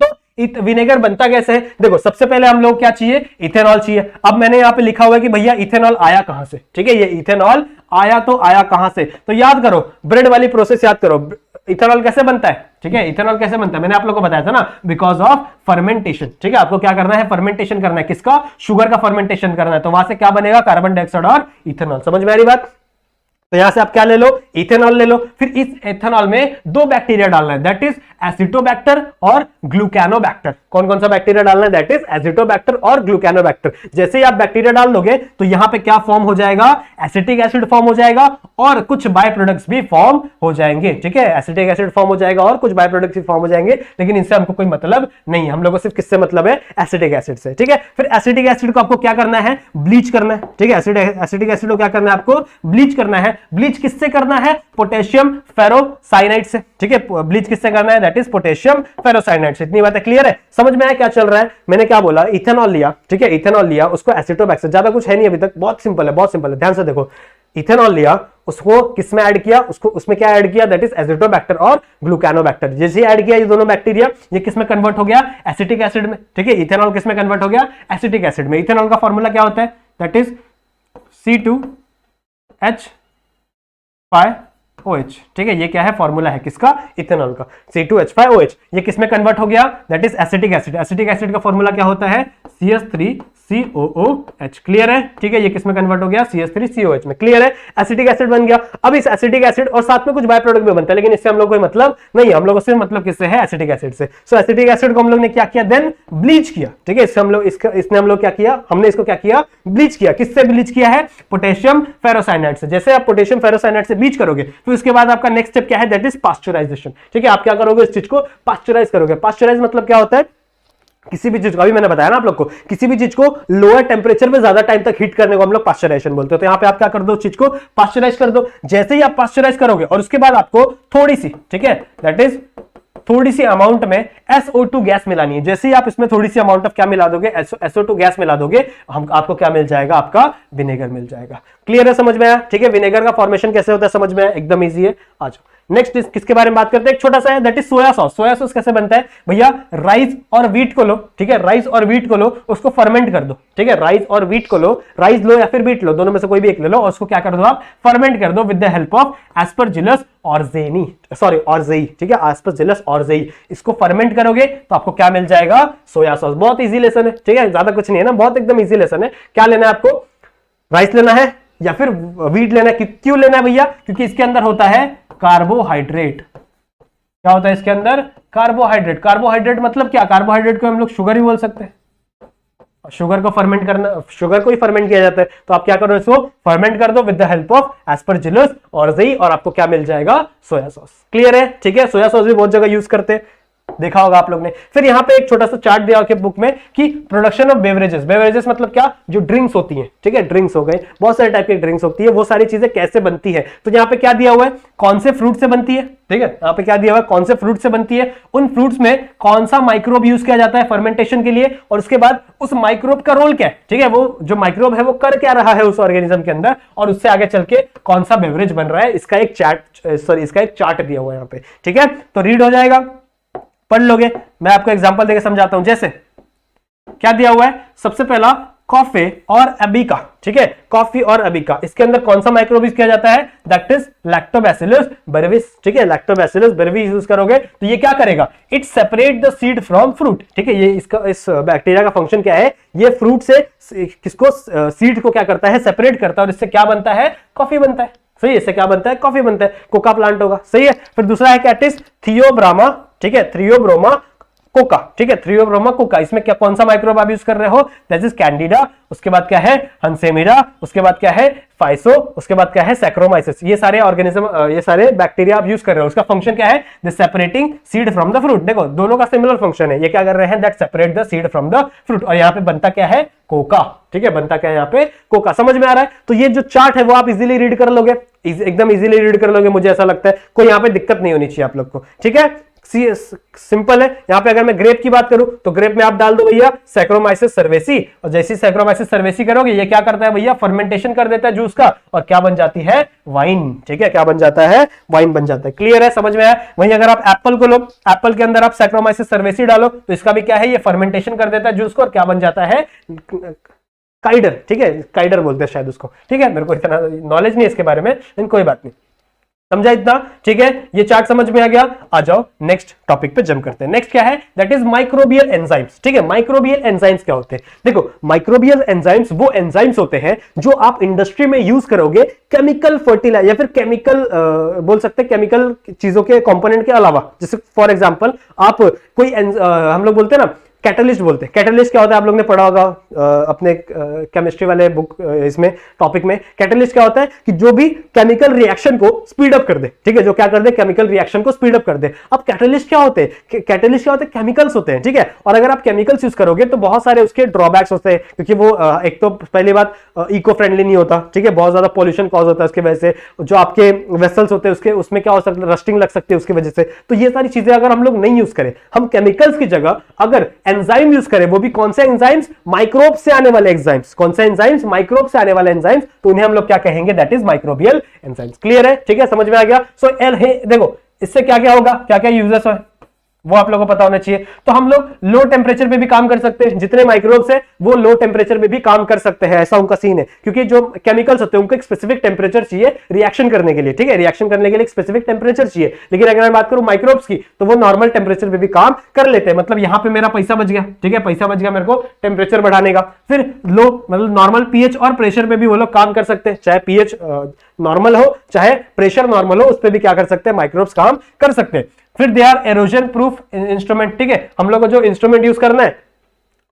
तो विनेगर बनता कैसे है, देखो सबसे पहले हम लोग क्या चाहिए, इथेनॉल चाहिए। अब मैंने यहां पे लिखा हुआ है कि भैया इथेनॉल आया कहां से, ठीक है, ये इथेनॉल आया, तो आया कहां से, तो याद करो, ब्रेड वाली प्रोसेस याद करो। इथेनॉल कैसे बनता है, ठीक है, इथेनॉल कैसे बनता है, मैंने आप लोगों को बताया था ना, बिकॉज ऑफ फर्मेंटेशन, ठीक है। आपको क्या करना है, फर्मेंटेशन करना है, किसका, शुगर का फर्मेंटेशन करना है, तो वहां से क्या बनेगा, कार्बन डाइऑक्साइड और इथेनॉल। समझ में आ रही बात। तो यहां से आप क्या ले लो, इथेनॉल ले लो। फिर इस इथेनॉल में दो बैक्टीरिया डालना है, दैट इज एसिटोबैक्टर और ग्लूकैनोबैक्टर। कौन कौन सा बैक्टीरिया डालना है, दैट इज एसिटोबैक्टर और ग्लूकैनोबैक्टर। जैसे ही आप बैक्टीरिया डाल दोगे तो यहां पे क्या फॉर्म हो जाएगा, एसिटिक एसिड फॉर्म हो जाएगा और कुछ बाय प्रोडक्ट्स भी फॉर्म हो जाएंगे, ठीक है, एसिटिक एसिड फॉर्म हो जाएगा और कुछ बाय प्रोडक्ट्स भी फॉर्म हो जाएंगे, लेकिन इनसे हमको कोई मतलब नहीं है, हम लोग को सिर्फ किससे मतलब है, एसिटिक एसिड से, ठीक है। फिर एसिटिक एसिड को आपको क्या करना है, ब्लीच करना है, ठीक है, एसिटिक एसिड को क्या करना है, आपको ब्लीच करना है। ब्लीच किससे करना है, पोटेशियम फेरोसाइनाइड से, ठीक है, ब्लीच किससे करना है, दैट इज पोटेशियम फेरोसाइनाइड से। इतनी बात है, क्लियर है, समझ में आया क्या चल रहा है। मैंने क्या बोला, इथेनॉल लिया, ठीक है, इथेनॉल लिया, उसको एसिटोबैक्टर, ज्यादा कुछ है नहीं अभी तक, बहुत सिंपल है, बहुत सिंपल है, ध्यान से देखो। इथेनॉल लिया, उसको किसमें ऐड किया, उसको उसमें क्या ऐड किया, दैट इज एसिटोबैक्टर और ग्लूकैनोबैक्टर। जैसे ऐड किया ये दोनों बैक्टीरिया, ये किसमें कन्वर्ट हो गया, एसिटिक एसिड में, ठीक है। इथेनॉल किसमें कन्वर्ट हो गया, एसिटिक एसिड में। इथेनॉल का फॉर्मूला क्या होता है, दैट इज C2H5OH, ठीक है, ये क्या है, फॉर्मूला है किसका, इथेनॉल का, C2H5OH। ये किसमें कन्वर्ट हो गया, that is acetic acid. Acetic acid का फॉर्मूला क्या होता है, CH3COOH। क्लियर है, ठीक है, ये किसमें कन्वर्ट हो गया, CH3COH में। क्लियर है, एसिटिक एसिड बन गया। अब इस एसिटिक एसिड और साथ में कुछ बाय प्रोडक्ट भी बनता है, लेकिन इससे हम लोग कोई मतलब नहीं है, हम लोग सिर्फ मतलब किससे है, एसिटिक एसिड से। सो एसिटिक एसिड को हम लोग ने क्या किया, देन ब्लीच किया, ठीक है। इससे हम लोग इसने हम लोग क्या किया, हमने इसको क्या किया, ब्लीच किया। किससे ब्लीच किया है, पोटेशियम फेरोसाइनाइड से। जैसे आप पोटेशियम फेरोसाइनाइड से ब्लीच करोगे तो इसके बाद आपका नेक्स्ट स्टेप क्या है, दैट इज पास्चराइजेशन, ठीक है। आप क्या करोगे, इस चीज को पास्चराइज करोगे। पास्चराइज मतलब क्या होता है, किसी भी चीज को, अभी मैंने बताया ना आप लोग को, किसी भी चीज को लोअर टेम्परेचर में ज्यादा टाइम तक हीट करने को हम लोग पास्चराइजेशन बोलते हैं। तो यहां पे आप क्या कर दो, चीज को पास्चराइज कर दो। जैसे ही आप पास्चराइज करोगे और उसके बाद आपको थोड़ी सी, ठीक है, दैट इज थोड़ी सी अमाउंट में SO2 गैस मिलानी है। जैसे ही आप इसमें थोड़ी सी अमाउंट ऑफ क्या मिला दोगे, SO2 गैस मिला दोगे, हम आपको क्या मिल जाएगा, आपका विनेगर मिल जाएगा। क्लियर है, समझ में आया, ठीक है। विनेगर का फॉर्मेशन कैसे होता है, समझ में आया, एकदम इजी है। आ जाओ नेक्स्ट किसके बारे में बात करते हैं, एक छोटा सा है, that is soya sauce. Soya sauce कैसे बनता है भैया, राइस और व्हीट को लो, ठीक है, राइस और व्हीट को लो, उसको फर्मेंट कर दो, ठीक है, राइस और व्हीट को लो, राइस लो या फिर व्हीट लो, दोनों में से कोई भी एक ले लो, और उसको क्या कर दो आप, फर्मेंट कर दो with the help of Aspergillus oryzae, sorry oryzae, ठीक है, एस्परजिलस ऑरिजेई। इसको फर्मेंट करोगे तो आपको क्या मिल जाएगा, सोया सॉस। बहुत इजी लेसन है, ठीक है, ज्यादा कुछ नहीं है ना, बहुत एकदम इजी लेसन है। क्या लेना है आपको, राइस लेना है या फिर व्हीट लेना है। क्यों लेना है भैया, क्योंकि इसके अंदर होता है कार्बोहाइड्रेट। क्या होता है इसके अंदर, कार्बोहाइड्रेट। कार्बोहाइड्रेट मतलब क्या, कार्बोहाइड्रेट को हम लोग शुगर ही बोल सकते हैं, शुगर को फर्मेंट करना, शुगर को ही फर्मेंट किया जाता है। तो आप क्या करो, इसको फर्मेंट कर दो with the help of Aspergillus oryzae, और आपको क्या मिल जाएगा, सोया सॉस। क्लियर है, ठीक है, सोया सॉस भी बहुत जगह यूज करते हैं, देखा होगा आप लोग ने। फिर यहाँ पे एक छोटा सा चार्ट दिया है बुक में कि प्रोडक्शन ऑफ बेवरेजेस। बेवरेजेस मतलब क्या, जो ड्रिंक्स होती हैं, ठीक है, ड्रिंक्स हो गए, बहुत सारे टाइप की ड्रिंक्स होती है, वो सारी चीजें कैसे बनती है। तो यहाँ पे क्या दिया हुआ है, कौन से फ्रूट से बनती है, ठीक है, यहाँ पे क्या दिया हुआ है, कौन से फ्रूट से बनती है, उन फ्रूट्स में कौन सा माइक्रोब यूज किया जाता है फर्मेंटेशन के लिए, और उसके बाद उस माइक्रोब का रोल क्या है, ठीक है, वो जो माइक्रोब है वो कर क्या रहा है उस ऑर्गेनिज्म के अंदर, और उससे आगे चल के कौन सा बेवरेज बन रहा है, इसका एक चार्ट दिया हुआ है यहाँ पे, ठीक है। तो रीड हो जाएगा, पढ़ लोगे। मैं आपको एग्जांपल देके समझाता हूं। जैसे क्या दिया हुआ है, सबसे पहला कॉफी और अबिका, ठीक है, कॉफी और अबिका, इसके अंदर कौन सा माइक्रोब यूज किया जाता है, दैट इज लैक्टोबैसिलस बर्विस, ठीक है, लैक्टोबैसिलस बर्विस यूज करोगे तो ये क्या करेगा, it separate the seed from fruit, ठीक है। ये इसका, इस बैक्टीरिया का फंक्शन क्या है, ये फ्रूट से किसको, सीड को क्या करता है, सेपरेट करता है, और इससे क्या बनता है, कॉफी बनता है, सही है, इससे क्या बनता है, कॉफी बनता है, कोका प्लांट होगा, सही है। फिर दूसरा है कैटिस थियोब्रामा, ठीक है, थियोब्रोमा कोका, ठीक है, थियोब्रोमा कोका, इसमें क्या, कौन सा माइक्रोब आप यूज कर रहे हो, दैट इज कैंडिडा, उसके बाद क्या है, हंसेमिडा, उसके बाद क्या है, फाइसो, उसके बाद क्या है, सैक्रोमाइसिस। ये सारे ऑर्गेनिज्म, ये सारे बैक्टीरिया आप यूज कर रहे हो, उसका फंक्शन क्या है, the separating seed from the fruit. देखो दोनों का सिमिलर फंक्शन है, ये क्या कर रहे हैं, that separate the seed from the fruit, और यहाँ पे बनता क्या है, कोका, ठीक है, बनता क्या है यहाँ पे, कोका। समझ में आ रहा है। तो ये जो चार्ट है वो आप इजीली रीड कर लोगे, एकदम इजीली रीड कर लोगे, मुझे ऐसा लगता है, कोई यहाँ पे दिक्कत नहीं होनी चाहिए आप लोग को, ठीक है, सिंपल है। यहां पे अगर मैं ग्रेप की बात करूं तो ग्रेप में आप डाल दो भैया सैक्रोमाइसिस सर्वेसी, और जैसी सैक्रोमाइसिस सर्वेसी करोगे ये क्या करता है भैया, फर्मेंटेशन कर देता है जूस का, और क्या बन जाती है, वाइन, ठीक है, क्या बन जाता है, वाइन बन जाता है। क्लियर है, समझ में आया। वहीं अगर आप एप्पल को लो, एप्पल के अंदर आप सैक्रोमाइसिस सर्वेसी डालो तो इसका भी क्या है, ये फर्मेंटेशन कर देता है जूस को, और क्या बन जाता है, काइडर, ठीक है, काइडर बोलते हैं शायद उसको, ठीक है, मेरे को इतना नॉलेज नहीं है इसके बारे में, लेकिन कोई बात नहीं, समझा इतना, ठीक है। ये चार्ट समझ में आ गया। आ जाओ नेक्स्ट टॉपिक पे जंप करते हैं। नेक्स्ट क्या है, दैट इज माइक्रोबियल एंजाइम्स, ठीक है। माइक्रोबियल एंजाइम्स क्या होते हैं, देखो माइक्रोबियल एंजाइम्स वो एंजाइम्स होते हैं जो आप इंडस्ट्री में यूज करोगे केमिकल फर्टिलाइजर या फिर केमिकल बोल सकते हैं केमिकल चीजों के कंपोनेंट के अलावा। जैसे फॉर एग्जांपल आप कोई हम लोग बोलते हैं ना कैटलिस्ट बोलते हैं। कैटलिस्ट क्या होता है, आप लोग ने पढ़ा होगा अपने केमिस्ट्री वाले बुक इसमें टॉपिक में। कैटलिस्ट क्या होता है कि जो भी केमिकल रिएक्शन को स्पीड अप कर दे, ठीक है, जो क्या कर दे, केमिकल रिएक्शन को स्पीड अप कर दे। अब कैटलिस्ट क्या होते हैं, कैटलिस्ट क्या होते हैं, केमिकल्स होते हैं, ठीक है। और अगर आप केमिकल्स यूज करोगे तो बहुत सारे उसके ड्रॉबैक्स होते हैं, क्योंकि वो एक तो पहली बात इको फ्रेंडली नहीं होता, ठीक है, बहुत ज्यादा पॉल्यूशन कॉज होता है उसकी वजह से। जो आपके वेसल्स होते हैं उसके उसमें क्या हो सकता है, रस्टिंग लग सकती है उसकी वजह से। तो ये सारी चीजें अगर हम लोग नहीं यूज करें, हम केमिकल्स की जगह अगर एंजाइम यूज करें, वो भी कौन से एंजाइम्स, माइक्रोब से आने वाले एंजाइम्स। कौन से एंजाइम्स, माइक्रोब से आने वाले एंजाइम्स, तो उन्हें हम लोग क्या कहेंगे, that is microbial enzymes. Clear है, ठीक है, समझ में आ गया। सो एल है, देखो इससे क्या क्या होगा, क्या क्या यूजेस है वो आप लोगों को पता होना चाहिए। तो हम लोग लो टेम्परेचर पे भी काम कर सकते हैं, जितने माइक्रोब्स है वो लो टेम्परेचर पे भी काम कर सकते हैं, ऐसा उनका सीन है। क्योंकि जो केमिकल्स होते हैं उनको एक स्पेसिफिक टेम्परेचर चाहिए रिएक्शन करने के लिए, ठीक है, रिएक्शन करने के लिए एक स्पेसिफिक टेम्परेचर चाहिए। लेकिन अगर मैं बात करूं माइक्रोब्स की तो वो नॉर्मल टेम्परेचर पे भी काम कर लेते हैं। मतलब यहां पे मेरा पैसा बच गया, ठीक है, पैसा बच गया मेरे को टेम्परेचर बढ़ाने का। फिर लो मतलब नॉर्मल पीएच और प्रेशर पे भी वो लोग काम कर सकते हैं, चाहे पीएच नॉर्मल हो चाहे प्रेशर नॉर्मल हो, उस पर भी क्या कर सकते हैं, माइक्रोब्स काम कर सकते हैं। फिर they are erosion proof instrument, ठीक है, हम लोग को जो इंस्ट्रूमेंट यूज करना है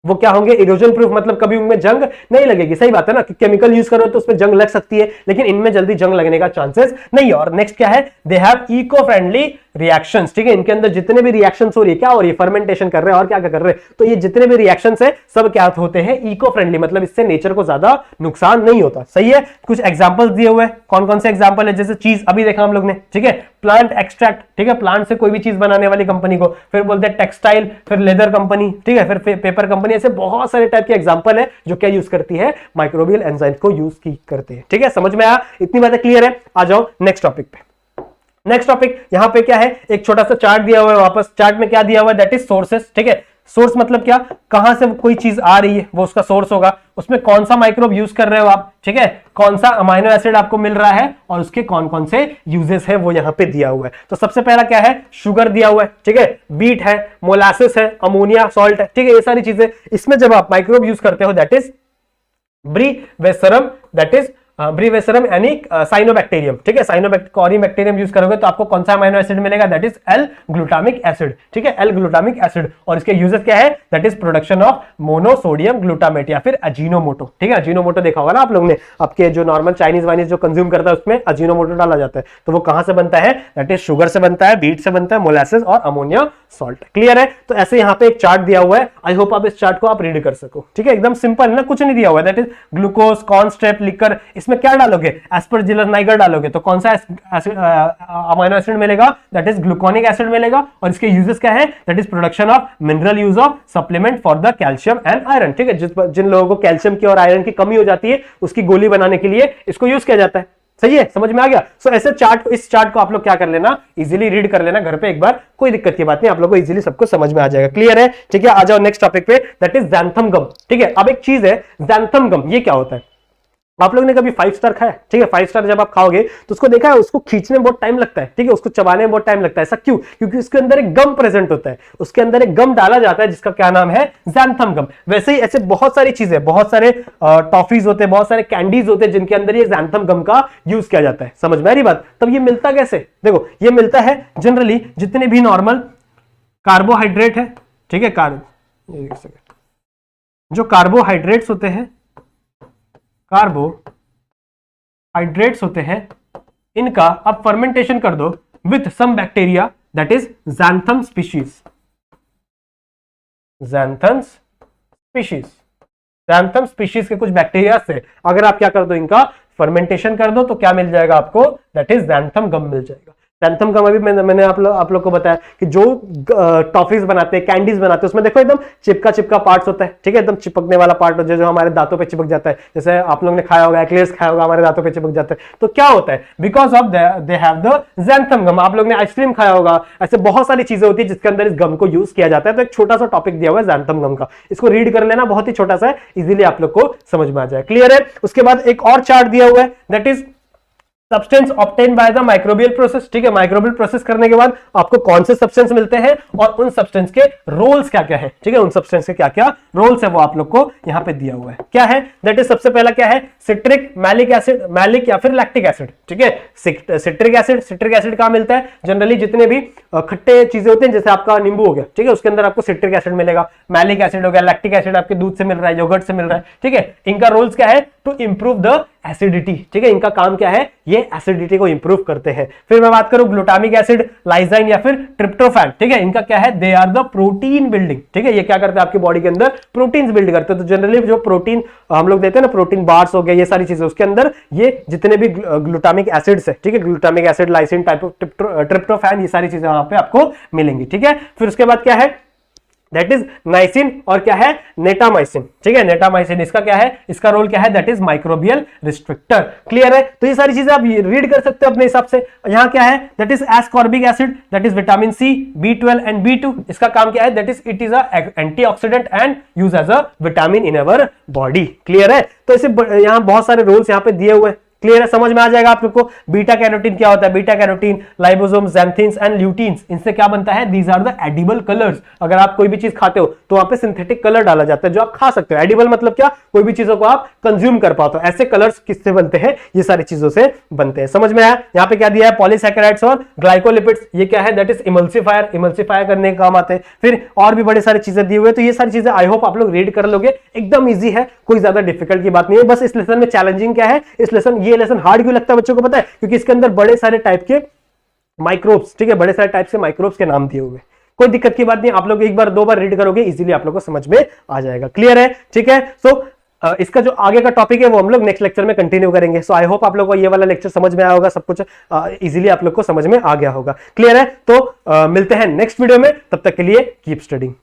वो क्या होंगे, इरोजन प्रूफ, मतलब कभी उनमें जंग नहीं लगेगी। सही बात है ना, कि केमिकल यूज करो तो उसमें जंग लग सकती है, लेकिन इनमें जल्दी जंग लगने का चांसेस नहीं है। और नेक्स्ट क्या है, they have eco friendly reactions, ठीक है, इनके अंदर जितने भी रिएक्शंस हो रही है, क्या हो रही है, फर्मेंटेशन कर रहे हैं और क्या क्या कर रहे हैं, तो ये जितने भी रिएक्शंस है सब क्या होते हैं, इको फ्रेंडली, मतलब इससे नेचर को ज्यादा नुकसान नहीं होता। सही है। कुछ एग्जांपल्स दिए हुए हैं, कौन कौन से एग्जांपल है, जैसे चीज अभी देखा हम लोग ने, ठीक है, प्लांट एक्सट्रैक्ट, ठीक है, प्लांट से कोई भी चीज बनाने वाली कंपनी को, फिर बोलते हैं टेक्सटाइल, फिर लेदर कंपनी, ठीक है, फिर पेपर कंपनी, ऐसे बहुत सारे टाइप के एग्जांपल है जो क्या यूज करती है, माइक्रोबियल एंजाइम को यूज की करते हैं। ठीक है, समझ में आया, इतनी बातें क्लियर है। आ जाओ नेक्स्ट टॉपिक पे। नेक्स्ट टॉपिक यहां पे क्या है, एक छोटा सा चार्ट दिया हुआ है, वापस चार्ट में क्या दिया हुआ है, दैट इज सोर्सेस। ठीक है, सोर्स मतलब क्या, कहां से कोई चीज आ रही है वो उसका सोर्स होगा, उसमें कौन सा माइक्रोब यूज कर रहे हो आप, ठीक है, कौन सा अमाइनो एसिड आपको मिल रहा है और उसके कौन कौन से यूजेस है वो यहां पे दिया हुआ है। तो सबसे पहला क्या है, शुगर दिया हुआ है, ठीक है, बीट है, मोलासिस है, अमोनिया सॉल्ट है, ठीक है, ये सारी चीजें। इसमें जब आप माइक्रोब यूज करते हो दैट इज ब्रीवेसरम, दैट इज ब्रीवेसरम यानी साइनोबैक्टीरियम, ठीक है, साइनोबैक्टीरियम यूज करोगे तो आपको कौन सा अमाइनो एसिड मिलेगा, that is L glutamic acid, ठीक है, एल ग्लूटामिक एसिड। और इसके यूजेस क्या है, that is production of monosodium glutamate या फिर अजीनोमोटो, ठीक है, अजीनोमोटो देखा होगा ना आप लोग ने, आपके जो नॉर्मल चाइनीज वाइनीज जो कंज्यूम करता है उसमें अजीनोमोटो डाला जाता है, तो वो कहां से बनता है, दैट इज शुगर से बनता है, बीट से बनता है, मोलासिस और अमोनिया सॉल्ट। क्लियर है, तो ऐसे यहाँ पे एक चार्ट दिया हुआ है, आई होप आप इस चार्ट को आप रीड कर सको, ठीक है, एकदम सिंपल है ना, कुछ नहीं दिया हुआ है, that is glucose, corn steep, liquor, इसमें क्या डालोगे, एस्परजिलस नाइगर डालोगे तो कौन सा अमाइनो एसिड मिलेगा, दैट इज ग्लूकोनिक एसिड मिलेगा। और इसके यूजेस क्या है, that is production of mineral use of supplement for the calcium and iron, ठीक है, जिन लोगों को कैल्शियम की और आयरन की कमी हो जाती है उसकी गोली बनाने के लिए इसको यूज किया जाता है। सही है, समझ में आ गया। सो ऐसे चार्ट, इस चार्ट को आप लोग क्या कर लेना, इजीली रीड कर लेना घर पे एक बार, कोई दिक्कत की बात नहीं, आप लोगों को इजीली सबको समझ में आ जाएगा। क्लियर है, ठीक है, आ जाओ नेक्स्ट टॉपिक पे, दैट इज ज़ैंथम गम। ठीक है, अब एक चीज है ज़ैंथम गम, ये क्या होता है, आप लोग ने कभी 5 स्टार खाया, ठीक है, 5 स्टार जब आप खाओगे तो उसको देखा है, उसको खींचने में बहुत टाइम लगता है, ठीक है, उसको चबाने में बहुत टाइम लगता है, ऐसा क्यों, क्योंकि उसके अंदर एक गम प्रेजेंट होता है, उसके अंदर एक गम डाला जाता है जिसका क्या नाम है, ज़ैंथम गम। वैसे ही ऐसे बहुत सारी चीजें, बहुत सारे टॉफीज होते हैं, बहुत सारे कैंडीज होते हैं जिनके अंदर ये ज़ैंथम गम का यूज किया जाता है। समझ में आ रही बात। तब ये मिलता कैसे, देखो ये मिलता है जनरली जितने भी नॉर्मल कार्बोहाइड्रेट है, ठीक है, जो कार्बोहाइड्रेट्स होते हैं, कार्बोहाइड्रेट्स होते हैं, इनका अब फर्मेंटेशन कर दो with some bacteria that is xanthan species, xanthan species, xanthan species के कुछ बैक्टीरिया से अगर आप क्या कर दो, इनका फर्मेंटेशन कर दो तो क्या मिल जाएगा आपको, दैट इज ज़ैंथम गम मिल जाएगा। ज़ैंथम गम अभी मैंने आप लोग को बताया कि जो टॉफीज बनाते हैं, कैंडीज बनाते हैं, उसमें देखो एकदम चिपका चिपका पार्ट्स होता है, ठीक है, एकदम चिपकने वाला पार्ट होता है जो हमारे दांतों पे चिपक जाता है, जैसे आप लोगों ने खाया होगा, एक्लेयर्स खाया होगा, हमारे दांतों पे चिपक जाता है। तो क्या होता है, because of they have the xanthan gum. आप लोग ने आइसक्रीम खाया होगा, ऐसे बहुत सारी चीजें होती है जिसके अंदर इस गम को यूज किया जाता है। तो एक छोटा सा टॉपिक दिया हुआ है ज़ैंथम गम का, इसको रीड कर लेना, बहुत ही छोटा सा है, इजीली आप लोग को समझ में आ जाए। क्लियर है। उसके बाद एक और चार्ट दिया हुआ है, that is substance obtain by the microbial process, ठीक है, माइक्रोबियल प्रोसेस करने के बाद आपको कौन से सब्सटेंस मिलते हैं और उन सब्सटेंस के रोल्स क्या क्या है, ठीक है, उन सब्सटेंस के क्या क्या रोल्स है वो आप लोग को यहां पे दिया हुआ है। क्या है, दैट इज सबसे पहला क्या है, सिट्रिक, मैलिक एसिड, मैलिक या फिर लैक्टिक एसिड, ठीक है, सिट्रिक एसिड, सिट्रिक एसिड कहां मिलता है, जनरली जितने भी खट्टे चीजें होते हैं, जैसे आपका नींबू हो गया, ठीक है, उसके अंदर आपको सिट्रिक एसिड मिलेगा, मैलिक एसिड हो गया, लैक्टिक एसिड आपके दूध से मिल रहा है, योगर्ट से मिल रहा है, ठीक है। इनका रोल्स क्या है, टू इंप्रूव द एसिडिटी, ठीक है, इनका काम क्या है, ये एसिडिटी को इंप्रूव करते हैं। फिर मैं बात करूं ग्लूटामिक एसिड, लाइजाइन या फिर ट्रिप्टोफैन, ठीक है, इनका क्या है, they are the protein building, ठीक है, ये क्या करते हैं आपकी बॉडी के अंदर प्रोटीन्स बिल्ड करते हैं। तो जनरली जो प्रोटीन हम लोग देते हैं ना, प्रोटीन बार्स हो गए, ये सारी चीजें, उसके अंदर ये जितने भी ग्लूटामिक एसिड्स है, ठीक है, ग्लूटामिक एसिड, लाइसिन, ट्रिप्टोफैन, ये सारी चीजें वहां पे आपको मिलेंगी, ठीक है। फिर उसके बाद क्या है, दैट इज नाइसिन और क्या है, नेटामाइसिन, ठीक है, नेटामाइसिन, इसका क्या है, इसका रोल क्या है, दैट इज माइक्रोबियल रिस्ट्रिक्टर। क्लियर है। तो ये सारी चीजें आप रीड कर सकते हो अपने हिसाब से। यहां क्या है, that is ascorbic acid, that is vitamin C, B12 and B2, इसका काम क्या है, that is it is antioxidant and use as a vitamin in our body. Clear है। तो इसे यहां बहुत सारे रोल्स यहां पे दिए हुए हैं। क्लियर है, समझ में आ जाएगा आप लोग को। बीटा कैरोटीन क्या होता है, बीटा कैरोटीन, लाइबोसोम, ज़ैंथिन्स एंड ल्यूटीन्स, इनसे क्या बनता है, these are the edible colours. अगर आप कोई भी चीज खाते हो तो वहां पे सिंथेटिक कलर डाला जाता है जो आप खा सकते हो। एडिबल मतलब क्या, कोई भी चीजों को आप कंज्यूम कर पाते हो। ऐसे कलर्स किससे बनते हैं, ये सारी चीजों से बनते हैं। समझ में आया। यहाँ पे क्या दिया है, पॉलीसैकेराइड्स और ग्लाइकोलिपिड्स, ये क्या है, दैट इज इमल्सिफायर, इमल्सिफायर करने के काम आते हैं। फिर और भी बड़ी सारी चीजें दी हुई है। तो ये सारी चीजें आई होप आप लोग रीड कर लोगे, एकदम ईजी है, कोई ज्यादा डिफिकल्ट की बात नहीं है। बस इस लेसन में चैलेंजिंग क्या है, इस लेसन, ये लेसन हार्ड क्यों लगता है बच्चों को पता है, क्योंकि इसके अंदर बड़े सारे टाइप के माइक्रोब्स, ठीक है, बड़े सारे टाइप से माइक्रोब्स के नाम दिए हुए। कोई दिक्कत की बात नहीं, आप लोग एक बार दो बार रीड करोगे, इजीली आप लोग को समझ में आ जाएगा। क्लियर है, ठीक है। सो इसका जो आगे का टॉपिक है वो हम लोग नेक्स्ट लेक्चर में कंटिन्यू करेंगे। सो आई होप आप लोग को ये वाला लेक्चर समझ में आया होगा, सब कुछ इजीली आप लोग को समझ में आ गया होगा। क्लियर है। तो मिलते हैं नेक्स्ट वीडियो में, तब तक के लिए कीप स्टडिंग।